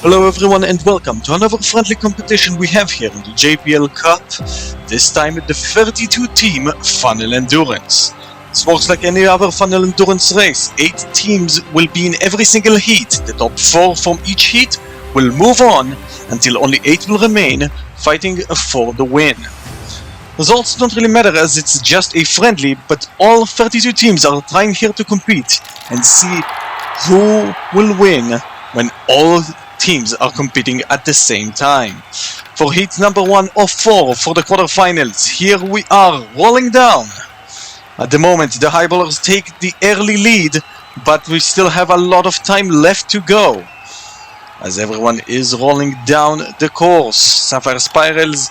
Hello everyone and welcome to another friendly competition we have here in the JBL Cup, this time the 32 team Funnel Endurance. This works like any other Funnel Endurance race. 8 teams will be in every single heat. The top 4 from each heat will move on until only 8 will remain, fighting for the win. Results don't really matter as it's just a friendly, but all 32 teams are trying here to compete and see who will win when all teams are competing at the same time. For heat number 1 of 4 for the quarterfinals, here we are rolling down. At the moment the Highballers take the early lead, but we still have a lot of time left to go as everyone is rolling down the course. Sapphire spirals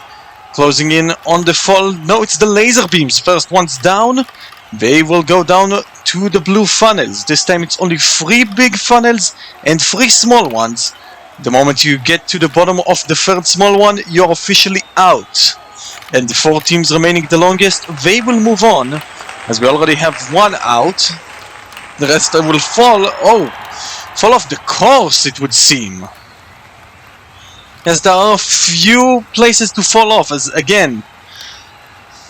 closing in on the fall. No, it's the Laserbeams first ones down. They will go down to the blue funnels. This time it's only 3 big funnels and 3 small ones. The moment you get to the bottom of the third small one, you're officially out. And the 4 teams remaining the longest, they will move on, as we already have 1 out. The rest will fall off the course, it would seem. As there are a few places to fall off, as again,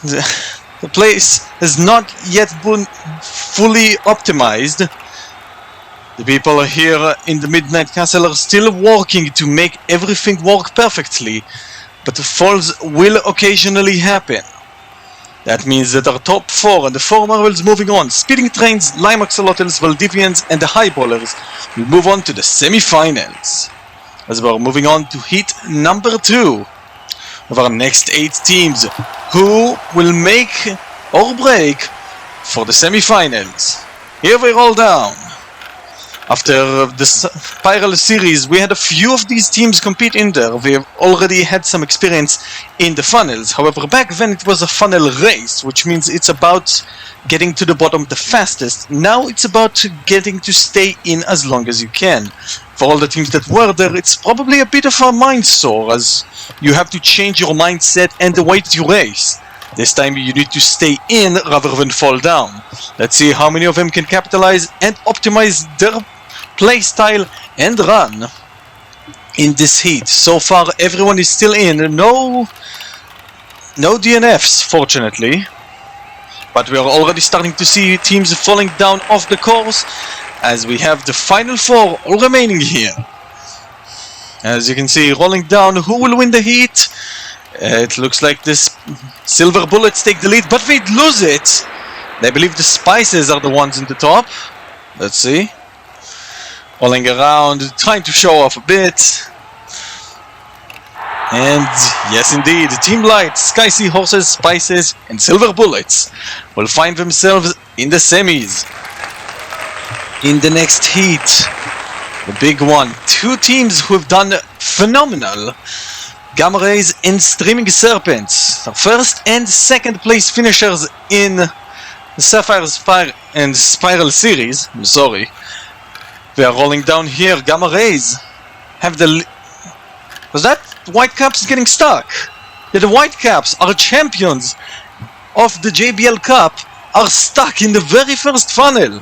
the place has not yet been fully optimized. The people here in the Midnight Castle are still working to make everything work perfectly, but the falls will occasionally happen. That means that our top 4 and the 4 marvels moving on, Speeding Trains, Lime Axolotls, Valdivians and the Highballers, will move on to the semi-finals. As we're moving on to heat number 2 of our next 8 teams, who will make or break for the semi-finals. Here we roll down. After the Spiral series, we had a few of these teams compete in there. We have already had some experience in the funnels. However, back then it was a funnel race, which means it's about getting to the bottom the fastest. Now it's about getting to stay in as long as you can. For all the teams that were there, it's probably a bit of a mind sore, as you have to change your mindset and the way you race. This time you need to stay in rather than fall down. Let's see how many of them can capitalize and optimize their playstyle and run in this heat. So far everyone is still in. No DNFs, fortunately. But we are already starting to see teams falling down off the course as we have the final 4 all remaining here. As you can see, rolling down, who will win the heat? It looks like this Silver Bullets take the lead, but they lose it. I believe the Spices are the ones in the top. Let's see. Rolling around, trying to show off a bit. And yes indeed, Team Light, Sky Seahorses, Spices and Silver Bullets will find themselves in the semis. In the next heat, the big one, 2 teams who have done phenomenal. Gamma Rays and Streaming Serpents, the first and second place finishers in the Sapphire and Spiral series. I'm sorry. We are rolling down here. Gamma Rays have the... Was that Whitecaps getting stuck? Yeah, the Whitecaps, our champions of the JBL Cup, are stuck in the very first funnel.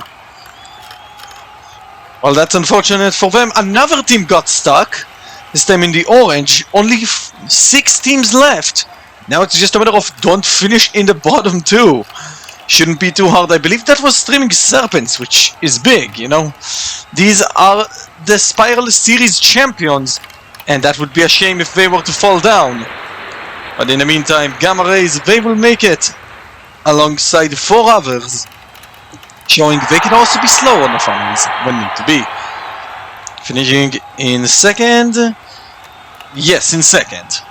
Well, that's unfortunate for them. Another team got stuck. This time in the orange. Only 6 teams left. Now it's just a matter of don't finish in the bottom 2. Shouldn't be too hard. I believe that was Streaming Serpents, which is big, you know. These are the Spiral Series champions, and that would be a shame if they were to fall down. But in the meantime, Gamma Rays, they will make it alongside 4 others, showing they can also be slow on the funnels when need to be. Finishing in second. Yes, in second.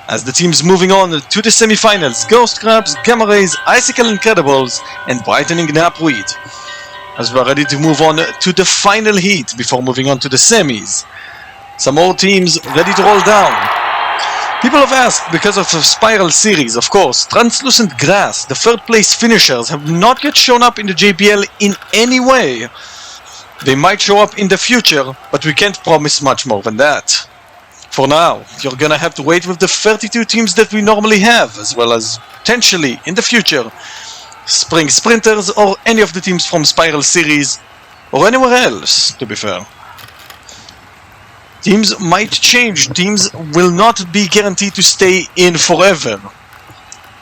As the teams moving on to the semi-finals, Ghost Crabs, Gamma Rays, Icicle Incredibles, and Brightening Knapweed. As we're ready to move on to the final heat before moving on to the semis. Some more teams ready to roll down. People have asked because of the Spiral series, of course. Translucent Grass, the 3rd place finishers, have not yet shown up in the JBL in any way. They might show up in the future, but we can't promise much more than that. For now, you're gonna have to wait with the 32 teams that we normally have, as well as, potentially, in the future, Spring Sprinters or any of the teams from Spiral series, or anywhere else, to be fair. Teams might change. Teams will not be guaranteed to stay in forever.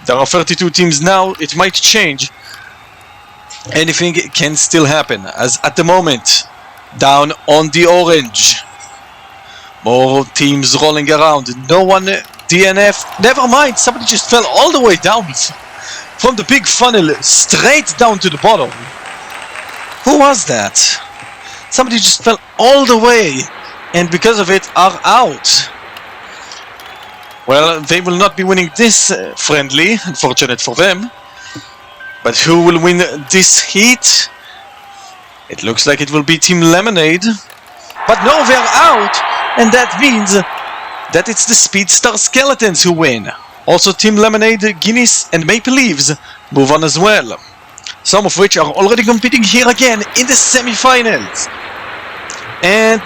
There are 32 teams now. It might change. Anything can still happen. As at the moment, down on the orange. More teams rolling around. No one DNF. Never mind. Somebody just fell all the way down from the big funnel straight down to the bottom. Who was that? Somebody just fell all the way and because of it are out. Well, they will not be winning this friendly, unfortunate for them. But who will win this heat? It looks like it will be Team Lemonade. But no, they're out, and that means that it's the Speedstar Skeletons who win. Also Team Lemonade, Guineas and Maple Leaves move on as well. Some of which are already competing here again in the semi-finals. And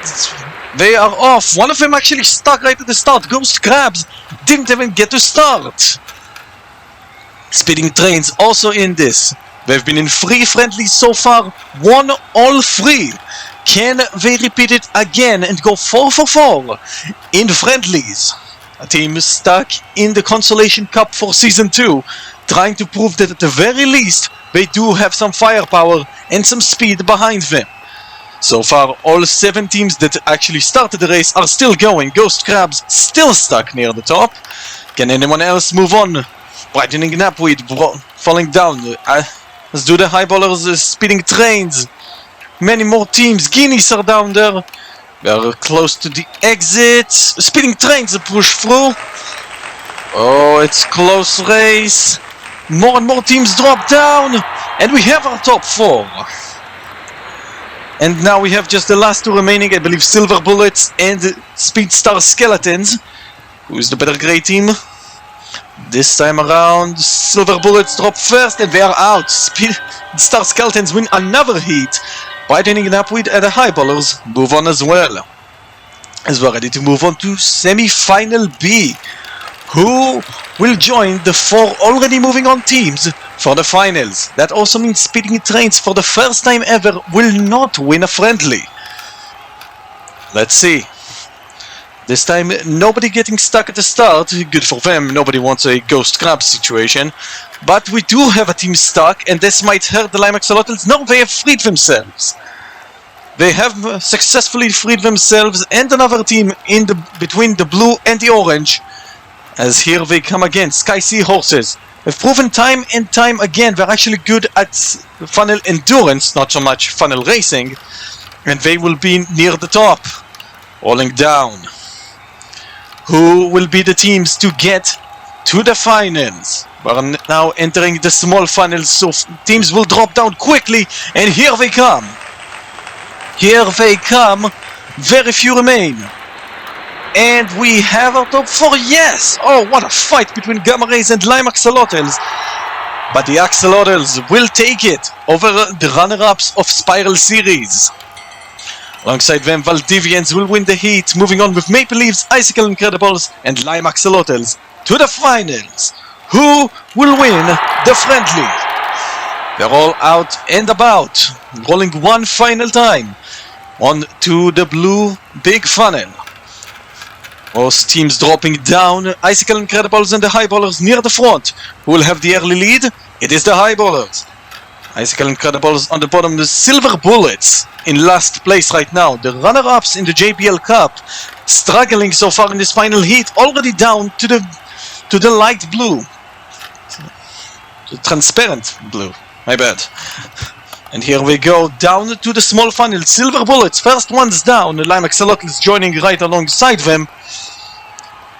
they are off. One of them actually stuck right at the start. Ghost Crabs didn't even get to start. Speeding Trains also in this. They've been in 3 friendlies so far. Won all 3. Can they repeat it again and go 4 for 4 in friendlies? A team stuck in the Consolation Cup for Season 2, trying to prove that at the very least they do have some firepower and some speed behind them. So far, all 7 teams that actually started the race are still going. Ghost Crabs still stuck near the top. Can anyone else move on? Brightening Knapweed falling down. Let's do the Highballers, Speeding Trains. Many more teams. Guineas are down there. We are close to the exit. Speeding Trains push through. Oh, it's close race. More and more teams drop down. And we have our top 4. And now we have just the last 2 remaining. I believe Silver Bullets and Speedstar Skeletons. Who is the better grey team? This time around, Silver Bullets drop first and they are out. Speedstar Skeletons win another heat. Brightening Knapweed and the Highballers move on as well. As we're ready to move on to Semi-Final B. Who will join the 4 already moving on teams for the finals? That also means Speeding Trains for the first time ever will not win a friendly. Let's see. This time, nobody getting stuck at the start. Good for them, nobody wants a Ghost Crab situation. But we do have a team stuck, and this might hurt the Axolotls. No, they have freed themselves. They have successfully freed themselves and another team in between the blue and the orange. As here they come again, Sky Seahorses. They've proven time and time again they're actually good at funnel endurance, not so much funnel racing. And they will be near the top, rolling down. Who will be the teams to get to the finals? We're now entering the small finals, so teams will drop down quickly, and here they come. Here they come. Very few remain. And we have our top 4, yes! Oh, what a fight between Gamma Rays and Lime Axolotls. But the Axolotls will take it over the runner-ups of Spiral Series. Alongside them, Valdivians will win the heat, moving on with Maple Leaves, Icicle Incredibles, and Lime Axolotls to the finals. Who will win the friendly? They're all out and about, rolling one final time on to the blue big funnel. Most teams dropping down. Icicle Incredibles and the Highballers near the front. Who will have the early lead? It is the Highballers. Icicle Incredibles on the bottom. The Silver Bullets in last place right now. The runner-ups in the JBL Cup struggling so far in this final heat. Already down to the light blue. The transparent blue. My bad. And here we go down to the small funnel. Silver Bullets, first one's down. The Lime Axolotls joining right alongside them.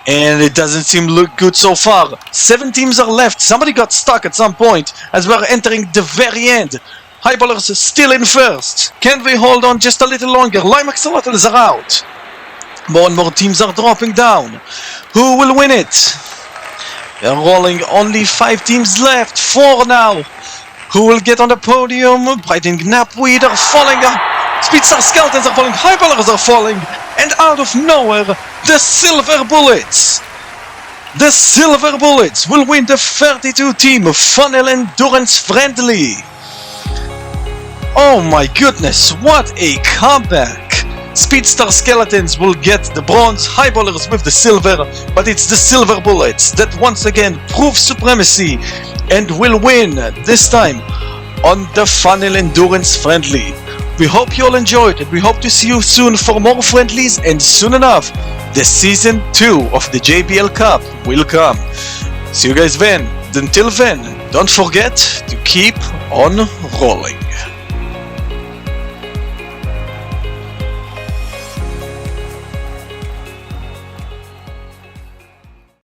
And it doesn't seem look good so far. 7 teams are left. Somebody got stuck at some point as we're entering the very end. Highballers still in first. Can they hold on just a little longer? Lime Axolotls are out. More and more teams are dropping down. Who will win it? They're rolling. Only 5 teams left. 4 now. Who will get on the podium? Brightening Knapweed are falling. Speedstar Skeletons are falling. Highballers are falling. And out of nowhere, the Silver Bullets. The Silver Bullets will win the 32-team Funnel Endurance Friendly. Oh my goodness, what a comeback. Speedstar Skeletons will get the bronze, Highballers with the silver, but it's the silver bullets that once again prove supremacy and will win, this time on the Funnel Endurance Friendly. We hope you all enjoyed, and we hope to see you soon for more friendlies, and soon enough, the Season 2 of the JBL Cup will come. See you guys then. Until then, don't forget to keep on rolling.